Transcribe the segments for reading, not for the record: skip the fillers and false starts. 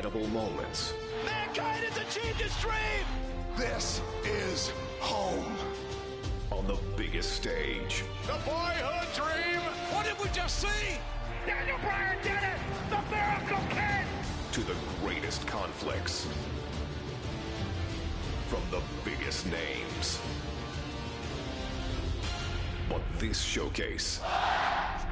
unforgettable moments. Mankind has achieved its dream! This is home. On the biggest stage. The boyhood dream! What did we just see? Daniel Bryan did it! The Miracle Kid! To the greatest conflicts. From the biggest names. But this showcase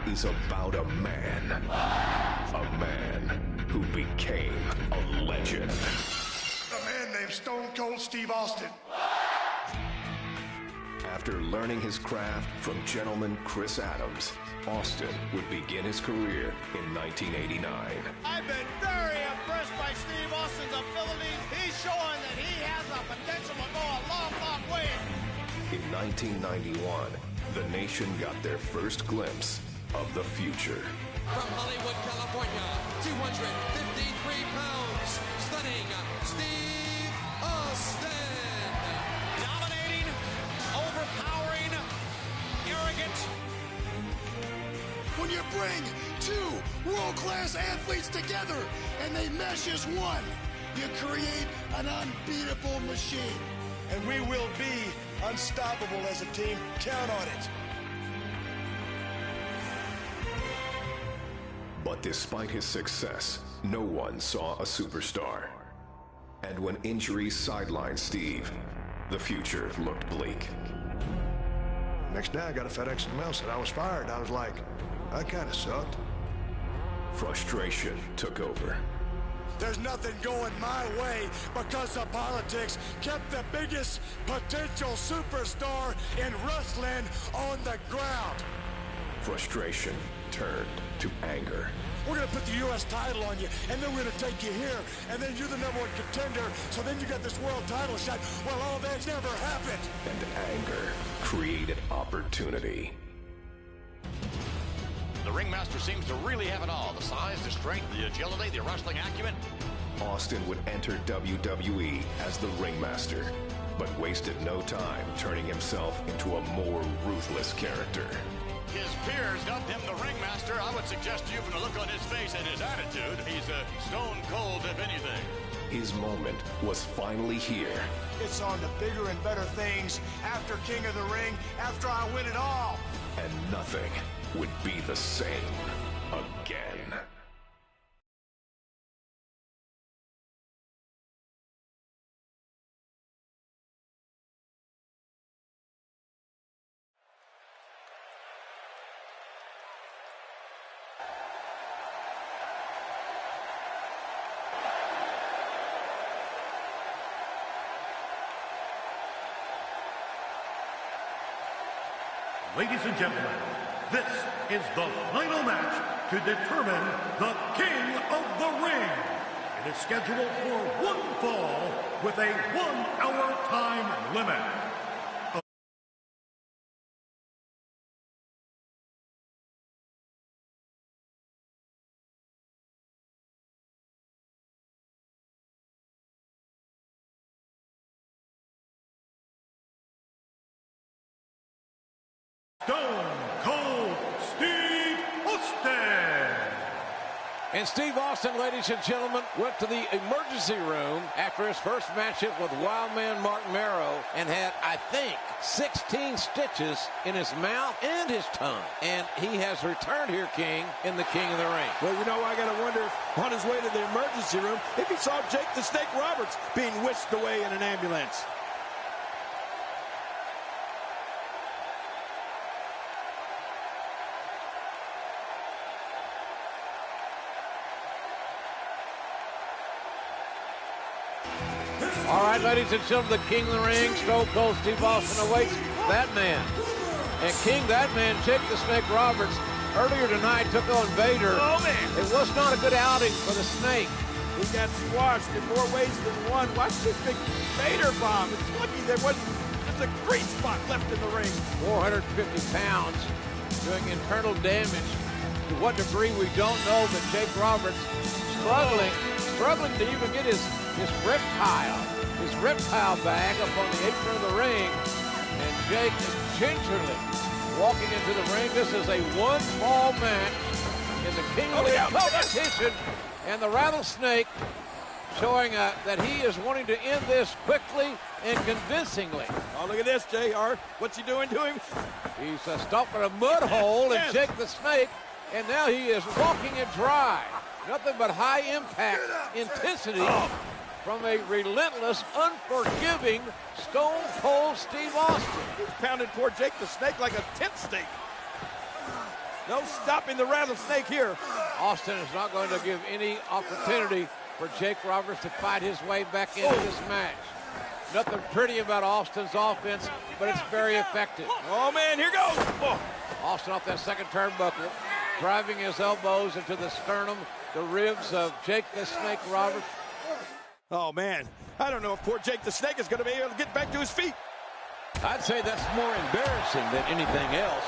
is about a man. A man who became a legend. A man named Stone Cold Steve Austin. After learning his craft from gentleman Chris Adams, Austin would begin his career in 1989. I've been very impressed by Steve Austin's abilities. He's showing that he has the potential to go a long, long way. In 1991, the nation got their first glimpse of the future. From Hollywood, California, 253 pounds, stunning Steve Austin. Dominating, overpowering, arrogant. When you bring two world-class athletes together and they mesh as one, you create an unbeatable machine. And we will be unstoppable as a team. Count on it. But despite his success, no one saw a superstar. And when injuries sidelined Steve, the future looked bleak. Next day, I got a FedEx mail said I was fired. I was like, that kind of sucked. Frustration took over. There's nothing going my way because the politics kept the biggest potential superstar in wrestling on the ground. Frustration turned to anger. We're going to put the U.S. title on you, and then we're going to take you here, and then you're the #1 contender, so then you got this world title shot. Well, all that never happened. And anger created opportunity. The ringmaster seems to really have it all. The size, the strength, the agility, the wrestling acumen. Austin would enter WWE as the ringmaster, but wasted no time turning himself into a more ruthless character. His peers dubbed him the ringmaster. I would suggest to you from the look on his face and his attitude, he's stone cold if anything. His moment was finally here. It's on to bigger and better things after King of the Ring, after I win it all. And nothing would be the same again. Ladies and gentlemen, this is the final match to determine the King of the Ring. It is scheduled for one fall with a 1-hour time limit. Stone Cold Steve Austin. And Steve Austin, ladies and gentlemen, went to the emergency room after his first matchup with Wildman Martin Merrow and had, I think, 16 stitches in his mouth and his tongue. And he has returned here, King, in the King of the Ring. Well, you know, I got to wonder if on his way to the emergency room if he saw Jake the Snake Roberts being whisked away in an ambulance. All right, ladies and gentlemen, the King of the Ring, Stone Cold Steve Austin awaits that man. And King, that man, Jake the Snake Roberts, earlier tonight took on Vader. Oh, man. It was not a good outing for the Snake. He got squashed in more ways than one. Watch this big Vader bomb. It's lucky there wasn't just a great spot left in the ring. 450 pounds doing internal damage. To what degree, we don't know, but Jake Roberts struggling to even get his reptile bag up on the apron of the ring. And Jake is gingerly walking into the ring. This is a one-fall match in the King of the Ring competition. And the Rattlesnake showing that he is wanting to end this quickly and convincingly. Oh, look at this, JR. What's he doing to him? He's stomping a mud hole in Yes. Jake the Snake, and now he is walking it dry. Nothing but high impact intensity from a relentless, unforgiving Stone Cold Steve Austin. He's pounded poor Jake the Snake like a tent stake. No stopping the rattlesnake here. Austin is not going to give any opportunity for Jake Roberts to fight his way back into this match. Nothing pretty about Austin's offense, but it's very effective. Oh, man, here goes. Oh. Austin off that second turnbuckle, driving his elbows into the sternum, the ribs of Jake the Snake Roberts. Oh, man. I don't know if poor Jake the Snake is going to be able to get back to his feet. I'd say that's more embarrassing than anything else.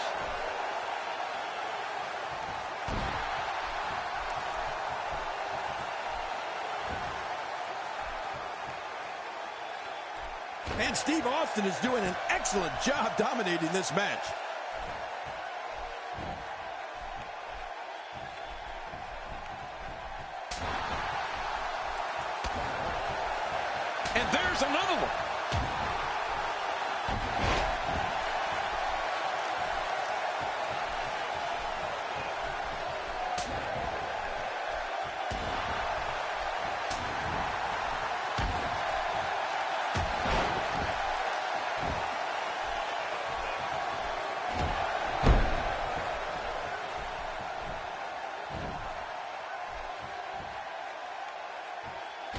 And Steve Austin is doing an excellent job dominating this match. And there's another one.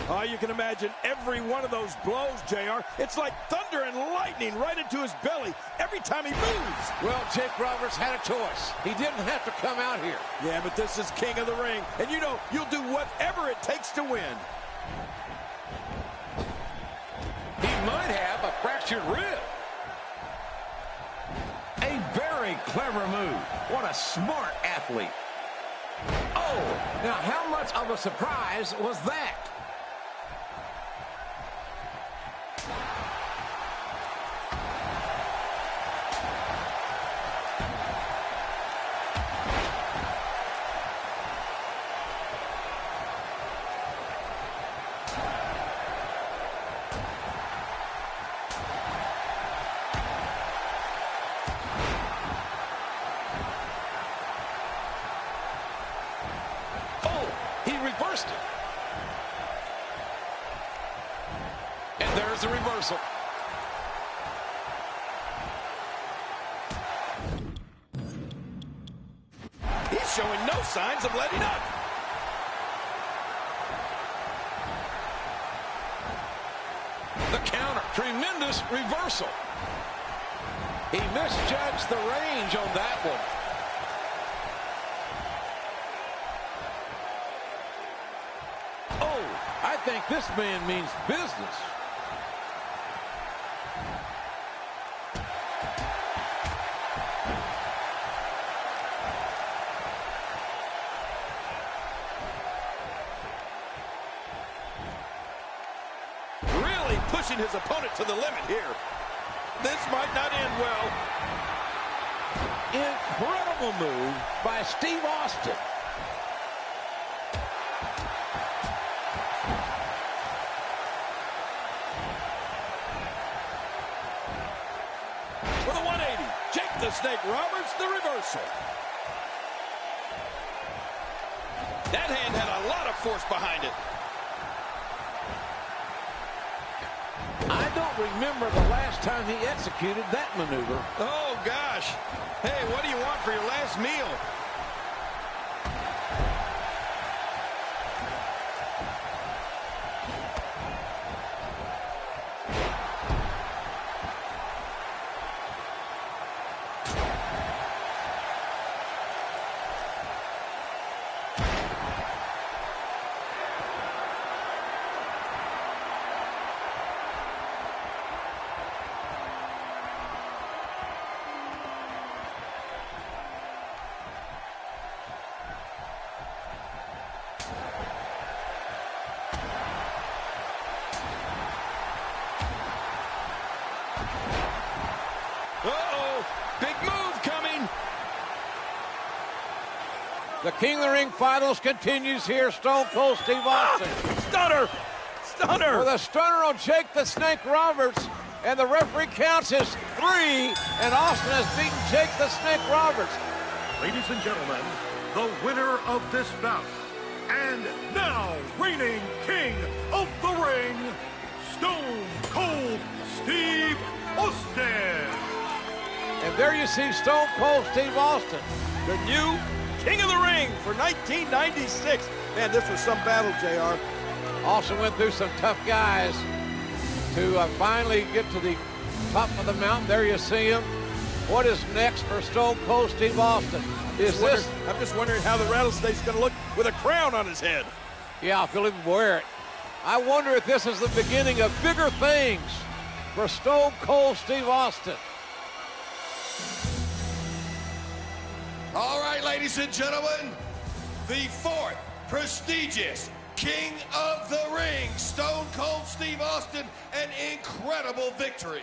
Oh, you can imagine every one of those blows, JR. It's like thunder and lightning right into his belly every time he moves. Well, Jake Roberts had a choice. He didn't have to come out here. Yeah, but this is King of the Ring. And you know, you'll do whatever it takes to win. He might have a fractured rib. A very clever move. What a smart athlete. Oh, now how much of a surprise was that? Reversed it. And there's the reversal. He's showing no signs of letting up. The counter. Tremendous reversal. He misjudged the range on that one. I think this man means business. Really pushing his opponent to the limit here. This might not end well. Incredible move by Steve Austin. For the 180, Jake the Snake Roberts, the reversal. That hand had a lot of force behind it. I don't remember the last time he executed that maneuver. Oh, gosh. Hey, what do you want for your last meal? Uh-oh, big move coming. The King of the Ring finals continues here. Stone Cold Steve Austin. Stunner. Stunner! With a stunner on Jake the Snake Roberts. And the referee counts his 3. And Austin has beaten Jake the Snake Roberts. Ladies and gentlemen, the winner of this bout, and now reigning king of the ring, Stone Cold Steve Austin. And there you see Stone Cold Steve Austin, The new king of the ring for 1996. Man, this was some battle, JR. Austin went through some tough guys to finally get to the top of the mountain. There you see him. What is next for Stone Cold Steve Austin? I'm just wondering how the rattlesnake's going to look with a crown on his head. Yeah, if he'll even wear it. I wonder if this is the beginning of bigger things for Stone Cold Steve Austin. All right, ladies and gentlemen, the 4th prestigious King of the Ring, Stone Cold Steve Austin, an incredible victory.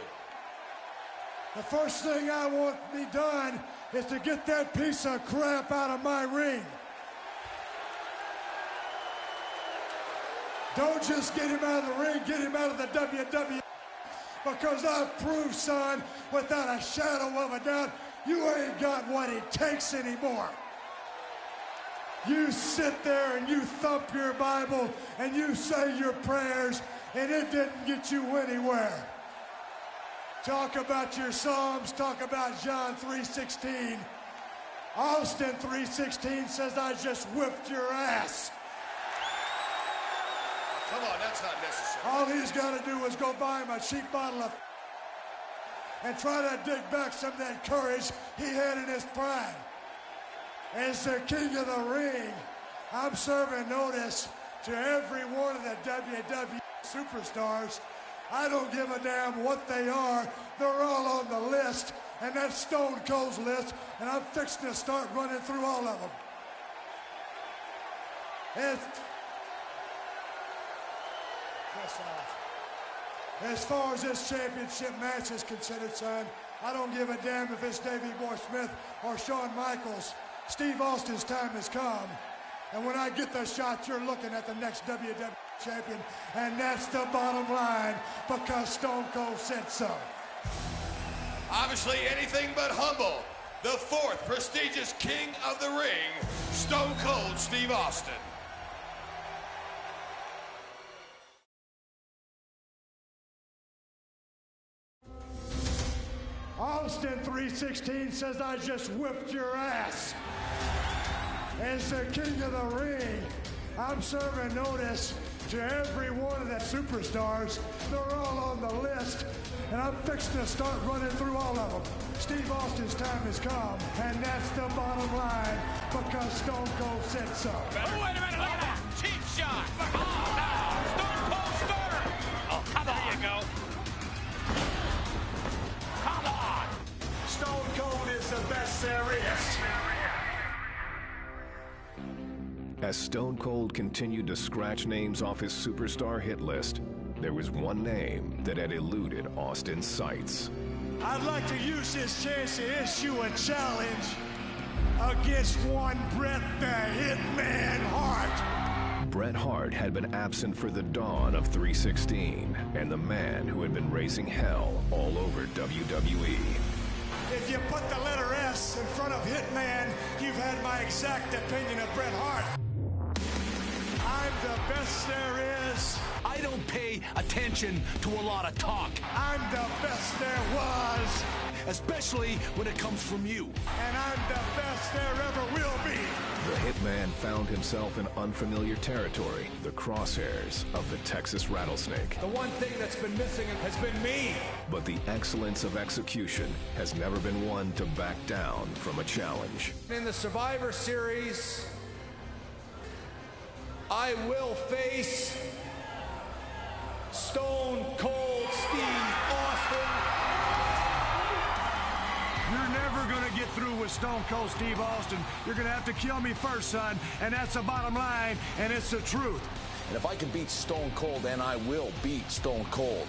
The first thing I want to be done is to get that piece of crap out of my ring. Don't just get him out of the ring, get him out of the WWE. Because I've proved, son, without a shadow of a doubt, you ain't got what it takes anymore. You sit there and you thump your Bible and you say your prayers, and it didn't get you anywhere. Talk about your Psalms, talk about John 3:16. Austin 3:16 says, I just whipped your ass. Come on, that's not necessary. All he's got to do is go buy him a cheap bottle of and try to dig back some of that courage he had in his prime. As the king of the ring, I'm serving notice to every one of the WWE superstars. I don't give a damn what they are. They're all on the list, and that's Stone Cold's list, and I'm fixing to start running through all of them. As far as this championship match is considered, son, I don't give a damn if it's Davey Boy Smith or Shawn Michaels. Steve Austin's time has come. And when I get the shot, you're looking at the next WWE champion. And that's the bottom line, because Stone Cold said so. Obviously anything but humble. The 4th prestigious King of the Ring, Stone Cold Steve Austin. Austin 3:16 says, I just whipped your ass. As the king of the ring, I'm serving notice to every one of the superstars. They're all on the list, and I'm fixing to start running through all of them. Steve Austin's time has come, and that's the bottom line, because Stone Cold said so. Oh, wait a minute, look at that. Cheap shot. Oh, no. Stone Cold Stunner. Oh, come on. There you go. Come on. Stone Cold is the best there is. As Stone Cold continued to scratch names off his superstar hit list, there was one name that had eluded Austin's sights. I'd like to use this chance to issue a challenge against one Bret the Hitman Hart. Bret Hart had been absent for the dawn of 316, and the man who had been raising hell all over WWE. If you put the letter S in front of Hitman, you've had my exact opinion of Bret Hart. I'm the best there is. I don't pay attention to a lot of talk. I'm the best there was. Especially when it comes from you. And I'm the best there ever will be. The Hitman found himself in unfamiliar territory, the crosshairs of the Texas Rattlesnake. The one thing that's been missing has been me. But the excellence of execution has never been one to back down from a challenge. In the Survivor Series, I will face Stone Cold Steve Austin. You're never going to get through with Stone Cold Steve Austin. You're going to have to kill me first, son. And that's the bottom line, and it's the truth. And if I can beat Stone Cold, then I will beat Stone Cold.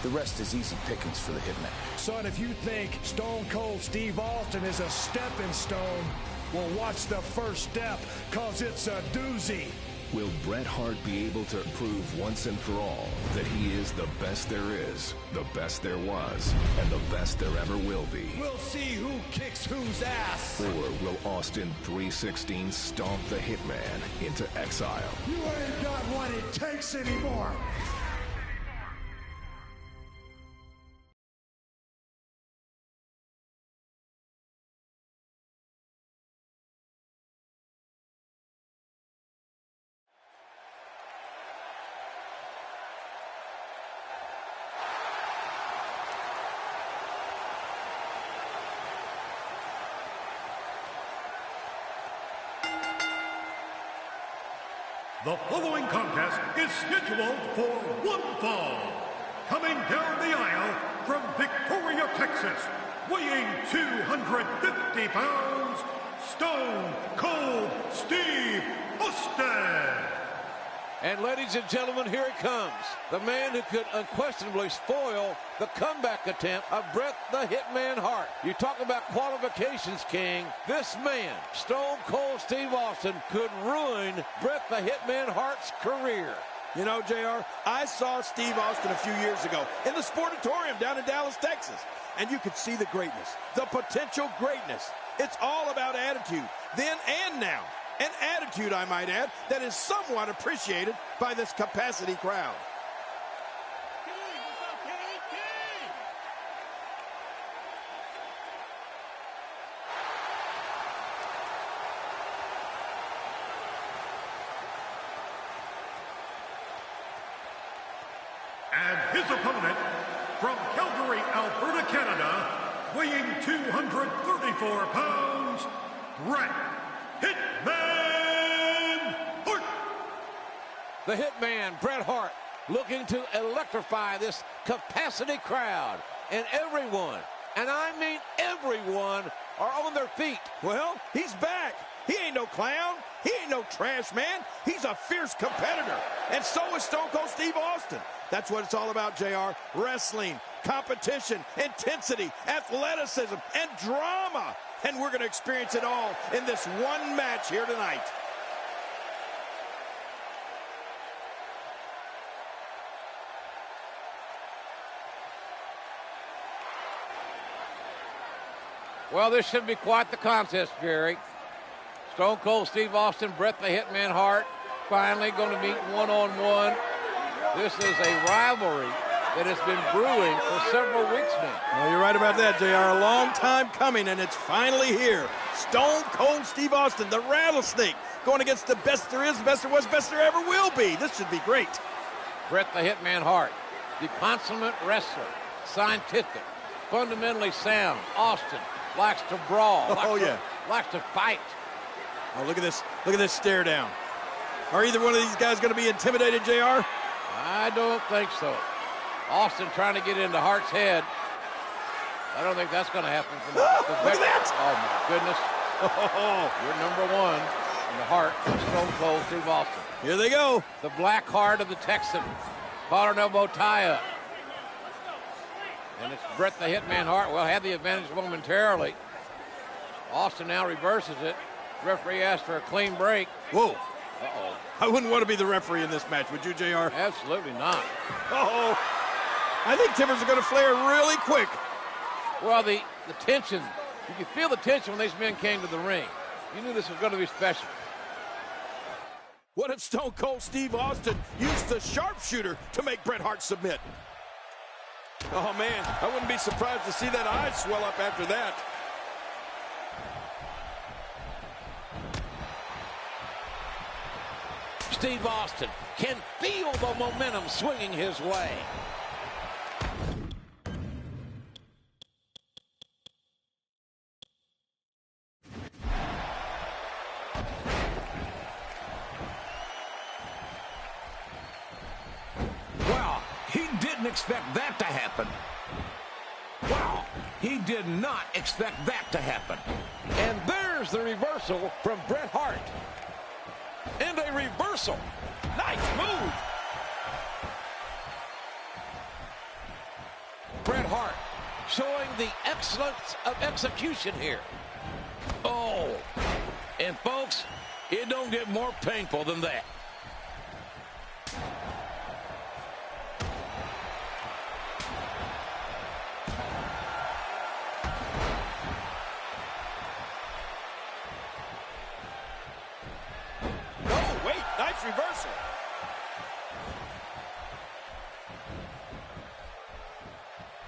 The rest is easy pickings for the Hitman. Son, if you think Stone Cold Steve Austin is a stepping stone, well, watch the first step, because it's a doozy. Will Bret Hart be able to prove once and for all that he is the best there is, the best there was, and the best there ever will be? We'll see who kicks whose ass. Or will Austin 316 stomp the Hitman into exile? You ain't got what it takes anymore. The following contest is scheduled for one fall. Coming down the aisle from Victoria, Texas, weighing 250 pounds, Stone Cold Steve Austin. And ladies and gentlemen, here it comes. The man who could unquestionably spoil the comeback attempt of Bret the Hitman Hart. You talk about qualifications, King. This man, Stone Cold Steve Austin, could ruin Bret the Hitman Hart's career. You know, JR, I saw Steve Austin a few years ago in the Sportatorium down in Dallas, Texas. And you could see the greatness, the potential greatness. It's all about attitude, then and now. An attitude, I might add, that is somewhat appreciated by this capacity crowd. And his opponent, from Calgary, Alberta, Canada, weighing 234 pounds, Bret Hitman Hart. The Hitman, Bret Hart, looking to electrify this capacity crowd. And everyone, and I mean everyone, are on their feet. Well, he's back. He ain't no clown. He ain't no trash man. He's a fierce competitor. And so is Stone Cold Steve Austin. That's what it's all about, JR. Wrestling, competition, intensity, athleticism, and drama. And we're going to experience it all in this one match here tonight. Well, this should be quite the contest, Jerry. Stone Cold Steve Austin, Bret the Hitman Hart, finally going to meet one-on-one. This is a rivalry that has been brewing for several weeks now. Well, you're right about that, JR. A long time coming, and it's finally here. Stone Cold Steve Austin, the Rattlesnake, going against the best there is, best there was, best there ever will be. This should be great. Bret the Hitman Hart, the consummate wrestler, scientific, fundamentally sound. Austin likes to brawl. Likes to fight. Oh, look at this. Look at this stare down. Are either one of these guys going to be intimidated, JR? I don't think so. Austin trying to get into Hart's head. I don't think that's going to happen. Look at that! Oh, my goodness. You're number one in the heart of Stone Cold Steve Austin. Here they go. The black heart of the Texan. Collar and elbow tie-up. And it's Bret the Hitman Hart. Well, had the advantage momentarily. Austin now reverses it. Referee asked for a clean break. Whoa. Uh-oh. I wouldn't want to be the referee in this match, would you, JR? Absolutely not. Uh-oh. I think timbers are going to flare really quick. Well, the tension, you could feel the tension when these men came to the ring. You knew this was going to be special. What if Stone Cold Steve Austin used the sharpshooter to make Bret Hart submit? Oh, man, I wouldn't be surprised to see that eye swell up after that. Steve Austin can feel the momentum swinging his way. Wow, he didn't expect that to happen. Wow, he did not expect that to happen. And there's the reversal from Bret Hart. And a reversal. Nice move. Bret Hart showing the excellence of execution here. Oh, and folks, it don't get more painful than that.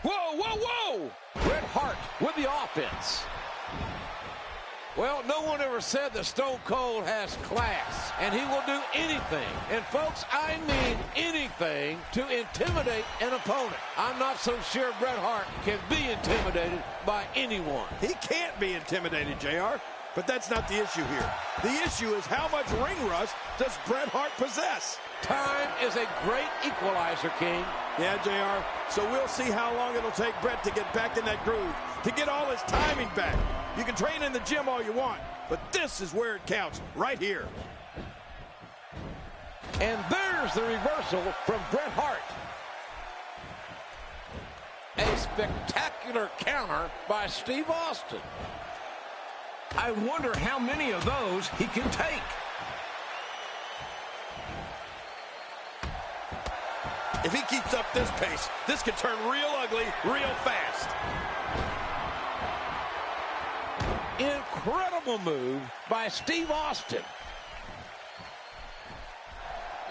Whoa, whoa, whoa! Bret Hart with the offense. Well, no one ever said that Stone Cold has class, and he will do anything, and folks, I mean anything, to intimidate an opponent. I'm not so sure Bret Hart can be intimidated by anyone. He can't be intimidated, JR, but that's not the issue here. The issue is how much ring rust does Bret Hart possess? Time is a great equalizer, King. Yeah, JR, so we'll see how long it'll take Bret to get back in that groove, to get all his timing back. You can train in the gym all you want, but this is where it counts, right here. And there's the reversal from Bret Hart. A spectacular counter by Steve Austin. I wonder how many of those he can take. If he keeps up this pace, this could turn real ugly real fast. Incredible move by Steve Austin.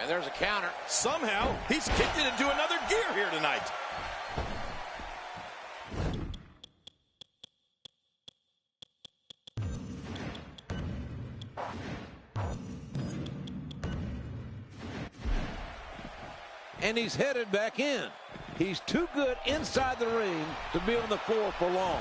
And there's a counter. Somehow, he's kicked it into another gear here tonight. And he's headed back in. He's too good inside the ring to be on the floor for long.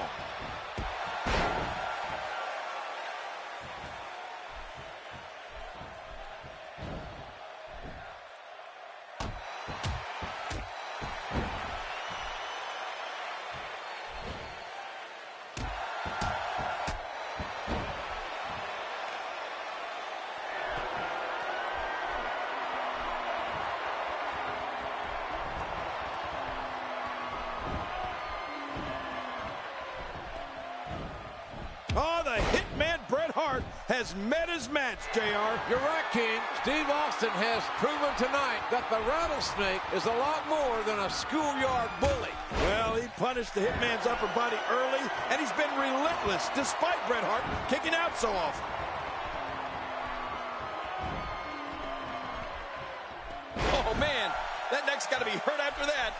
Oh, the hitman Bret Hart has met his match, JR. You're right, King. Steve Austin has proven tonight that the rattlesnake is a lot more than a schoolyard bully. Well, he punished the hitman's upper body early, and he's been relentless despite Bret Hart kicking out so often. Oh, man, that neck's got to be hurt after that.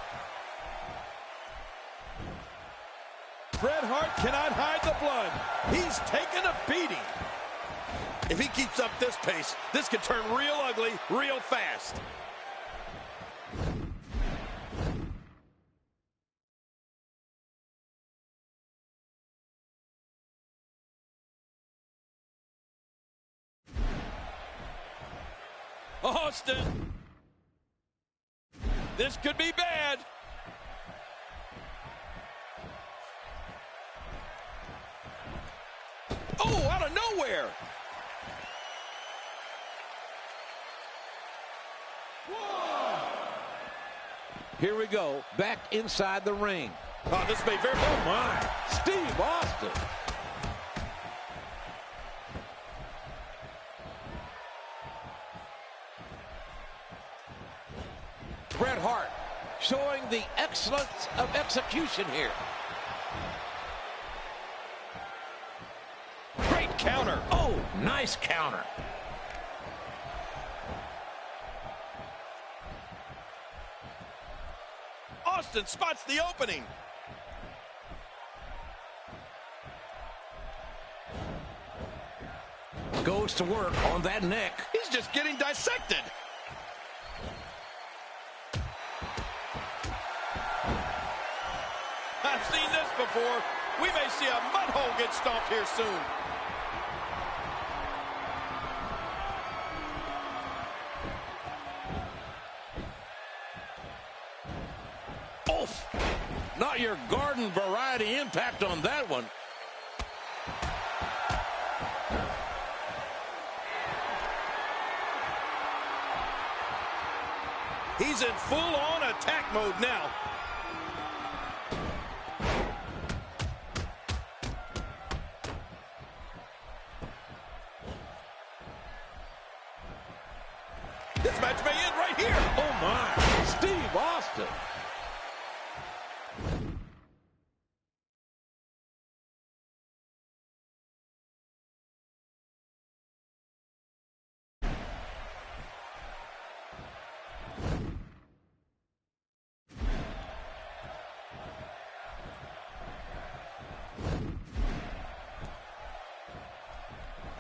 Bret Hart cannot hide the blood. He's taken a beating. If he keeps up this pace, this could turn real ugly real fast. Austin. This could be bad. Oh, out of nowhere. Here we go, back inside the ring. Oh, this may very well. Oh, my. Steve Austin. Bret Hart showing the excellence of execution here. Great counter. Oh, nice counter. Austin spots the opening. Goes to work on that neck. He's just getting dissected. I've seen this before. We may see a mud hole get stomped here soon. Oof. Not your garden variety impact on that one. He's in full-on attack mode now. This match may end right here. Oh, my. Steve Austin.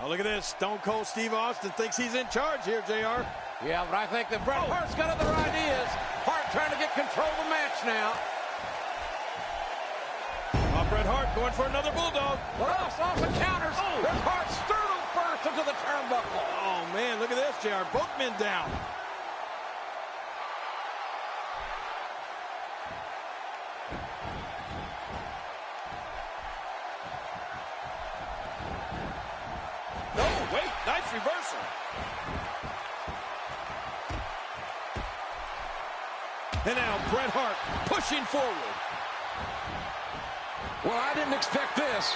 Oh, look at this. Stone Cold Steve Austin thinks he's in charge here, JR. Yeah, but I think that Bret Hart's got other ideas. Hart trying to get control of the match now. Oh, Bret Hart going for another bulldog. But Austin counters. There's Hart sternum first into the turnbuckle. Oh, man, look at this, JR. Both men down. No, wait, nice reversal. And now Bret Hart pushing forward. Well, I didn't expect this.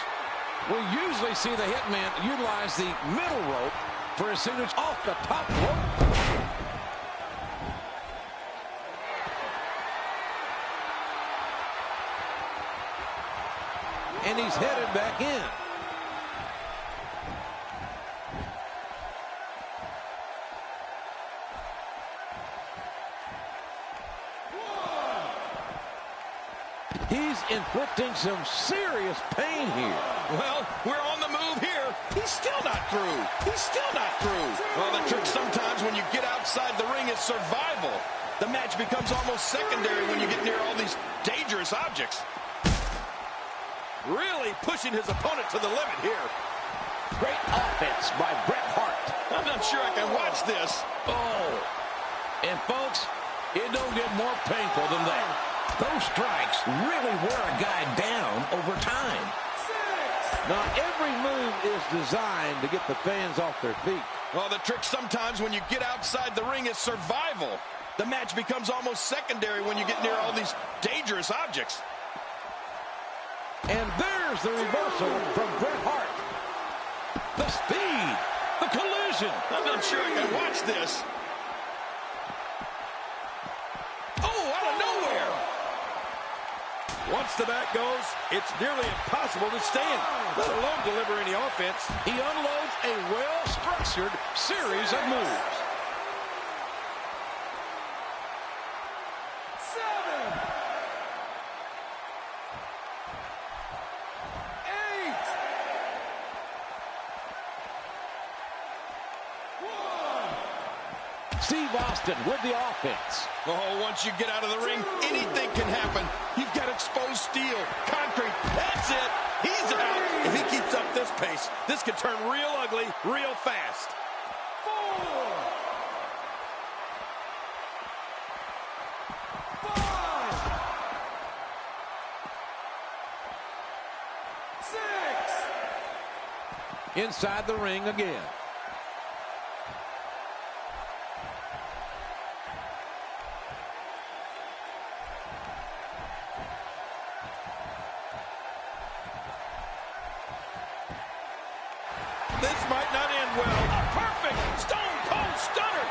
We usually see the Hitman utilize the middle rope for his signature off the top rope. And he's headed back in. He's inflicting some serious pain here. Well, we're on the move here. He's still not through. He's still not through. Well, the trick sometimes when you get outside the ring is survival. The match becomes almost secondary when you get near all these dangerous objects. Really pushing his opponent to the limit here. Great offense by Bret Hart. I'm not sure I can watch this. Oh, and folks, it don't get more painful than that. Those strikes really wear a guy down over time. Now, every move is designed to get the fans off their feet. Well, the trick sometimes when you get outside the ring is survival. The match becomes almost secondary when you get near all these dangerous objects. And there's the reversal from Bret Hart. The speed, the collision. I'm not sure I can watch this. Oh, out of nowhere. Once the back goes, it's nearly impossible to stand, let alone deliver any offense. He unloads a well-structured series of moves. 7, 8, 1. Steve Austin with the offense. Oh, once you get out of the ring, anything can happen. You've got exposed steel, concrete. That's it. He's out. If he keeps up this pace, this could turn real ugly real fast. 4, 5, 6. Inside the ring again. This might not end well. A perfect Stone Cold Stunner.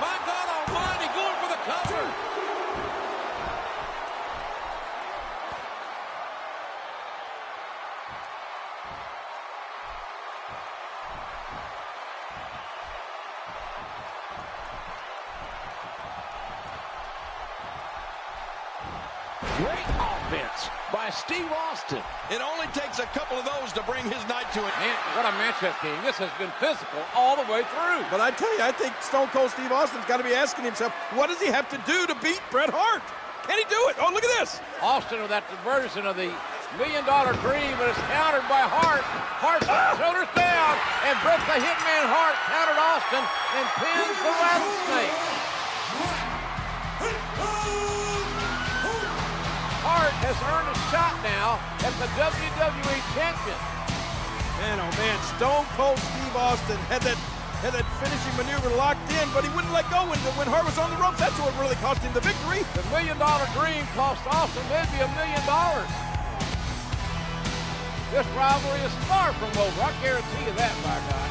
My God almighty, going for the cover. Great offense by Steve Austin. It only takes a couple of those to bring his night to an end. Man, what a matchup, King. This has been physical all the way through. But I tell you, I think Stone Cold Steve Austin's got to be asking himself, what does he have to do to beat Bret Hart? Can he do it? Oh, look at this. Austin with that diversion of the $1 Million Dream, but it's countered by Hart. Hart shoulders down, and Bret the Hitman Hart countered Austin and pins the Rattlesnake. Hart has earned a shot now as the WWE Champion. Man, oh man, Stone Cold Steve Austin had that finishing maneuver locked in, but he wouldn't let go when Hart was on the ropes. That's what really cost him the victory. The $1 Million Dream cost Austin maybe $1 million. This rivalry is far from over. I guarantee you that, by God.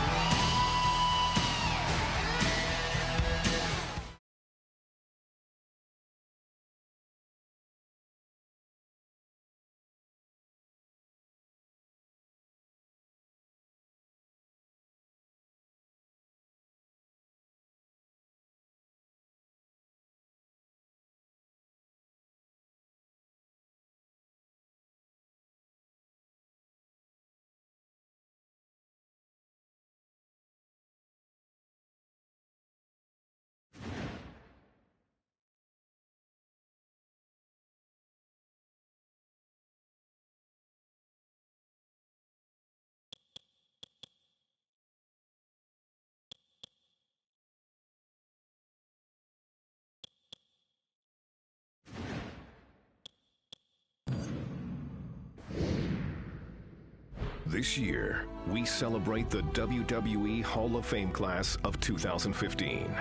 This year, we celebrate the WWE Hall of Fame class of 2015.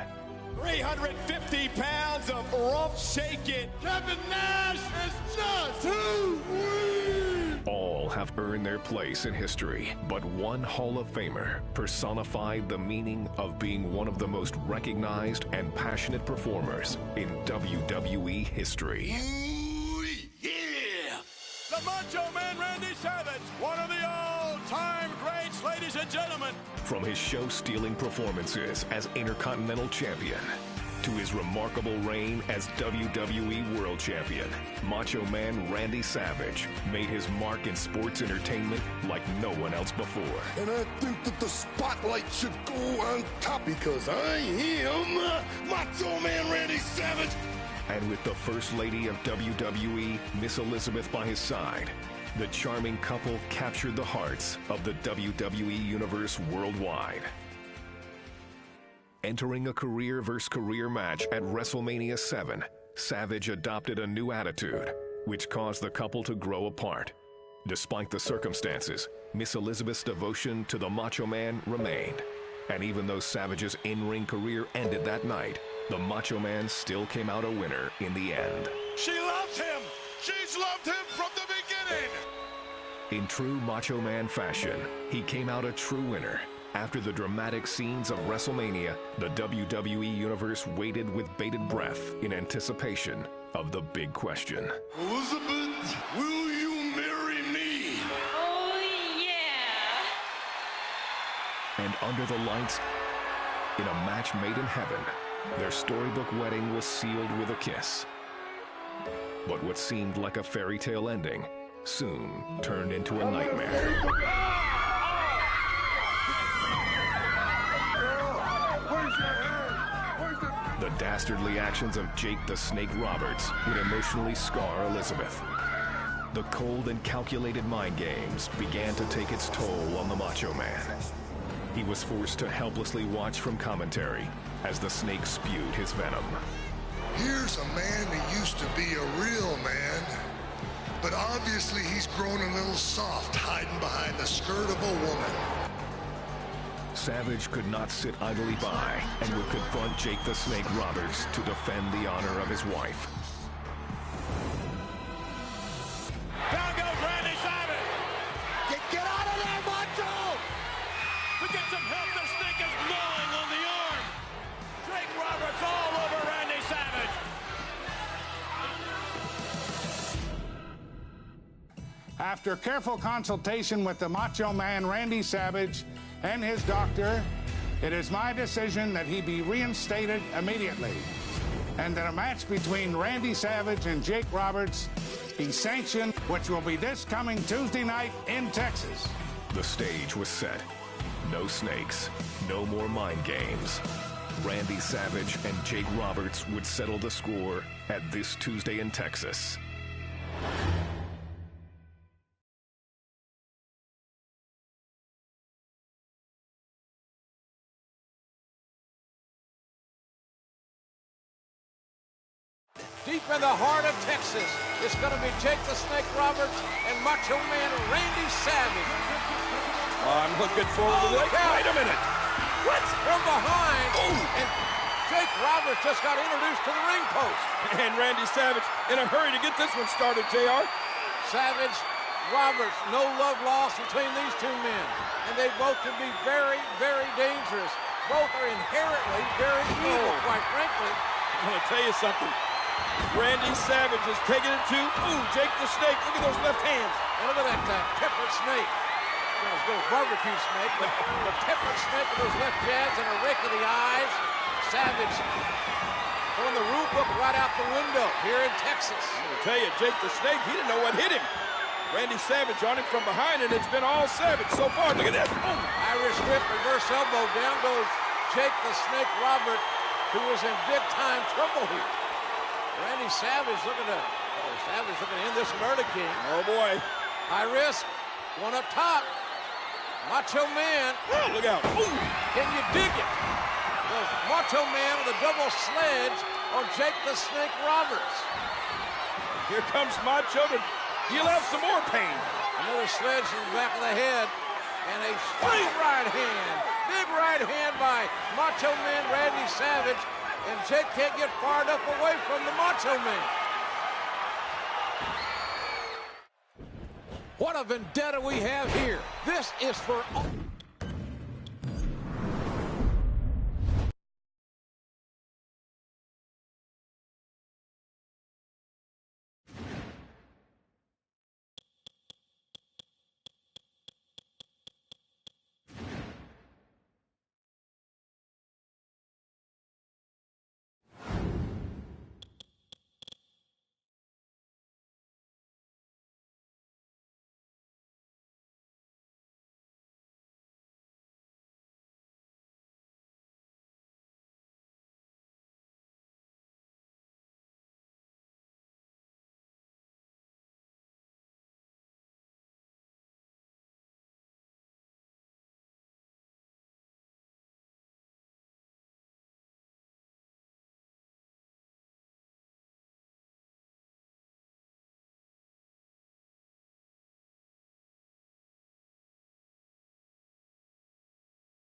350 pounds of rump shaking. Kevin Nash is just too weak. All have earned their place in history, but one Hall of Famer personified the meaning of being one of the most recognized and passionate performers in WWE history. Ooh, yeah! The Macho Man Randy Savage, one of the all-time greats, ladies and gentlemen. From his show-stealing performances as Intercontinental Champion to his remarkable reign as WWE World Champion, Macho Man Randy Savage made his mark in sports entertainment like no one else before. And I think that the spotlight should go on top because I am Macho Man Randy Savage. And with the First Lady of WWE, Miss Elizabeth, by his side, the charming couple captured the hearts of the WWE Universe worldwide. Entering a career versus career match at WrestleMania 7, Savage adopted a new attitude, which caused the couple to grow apart. Despite the circumstances, Miss Elizabeth's devotion to the Macho Man remained. And even though Savage's in-ring career ended that night, the Macho Man still came out a winner in the end. She loves him. She's loved him from the beginning. In true Macho Man fashion, he came out a true winner. After the dramatic scenes of WrestleMania, the WWE Universe waited with bated breath in anticipation of the big question. Elizabeth, will you marry me? Oh, yeah. And under the lights, in a match made in heaven, their storybook wedding was sealed with a kiss. But what seemed like a fairy tale ending soon turned into a nightmare. The dastardly actions of Jake the Snake Roberts would emotionally scar Elizabeth. The cold and calculated mind games began to take its toll on the Macho Man. He was forced to helplessly watch from commentary as the Snake spewed his venom. Here's a man that used to be a real man, but obviously he's grown a little soft hiding behind the skirt of a woman. Savage could not sit idly by and would confront Jake the Snake Roberts to defend the honor of his wife. Down goes Randy Savage. Get out of there, Macho! To get some help, the Snake is gnawing on the arm. Jake Roberts all over Randy Savage. After careful consultation with the Macho Man Randy Savage and his doctor, it is my decision that he be reinstated immediately and that a match between Randy Savage and Jake Roberts be sanctioned, which will be this coming Tuesday night in Texas. The stage was set. No snakes, no more mind games. Randy Savage and Jake Roberts would settle the score at this Tuesday in Texas. Deep in the heart of Texas, it's going to be Jake the Snake Roberts and Macho Man Randy Savage. I'm looking forward to this. Wait a minute. What? From behind. And Jake Roberts just got introduced to the ring post. And Randy Savage in a hurry to get this one started, JR. Savage, Roberts, no love lost between these two men. And they both can be very, very dangerous. Both are inherently very evil, quite frankly. I'm going to tell you something. Randy Savage is taking it to, Jake the Snake. Look at those left hands. And look at that peppered snake. It was a little barbecue snake, but the peppered snake with those left jabs and a rake of the eyes. Savage throwing the rule book right out the window here in Texas. I'm going to tell you, Jake the Snake, he didn't know what hit him. Randy Savage on him from behind, and it's been all Savage so far. Look at this. Irish whip, reverse elbow. Down goes Jake the Snake Robert, who is in big-time trouble here. Randy Savage looking to end this murder king. Oh, boy. High risk. One up top. Macho Man. Oh, look out. Ooh. Can you dig it? The Macho Man with a double sledge on Jake the Snake Roberts. Here comes Macho to deal out some more pain. Another sledge in the back of the head. And a straight right hand. Big right hand by Macho Man Randy Savage. And Jake can't get far enough away from the Macho Man. What a vendetta we have here. This is for...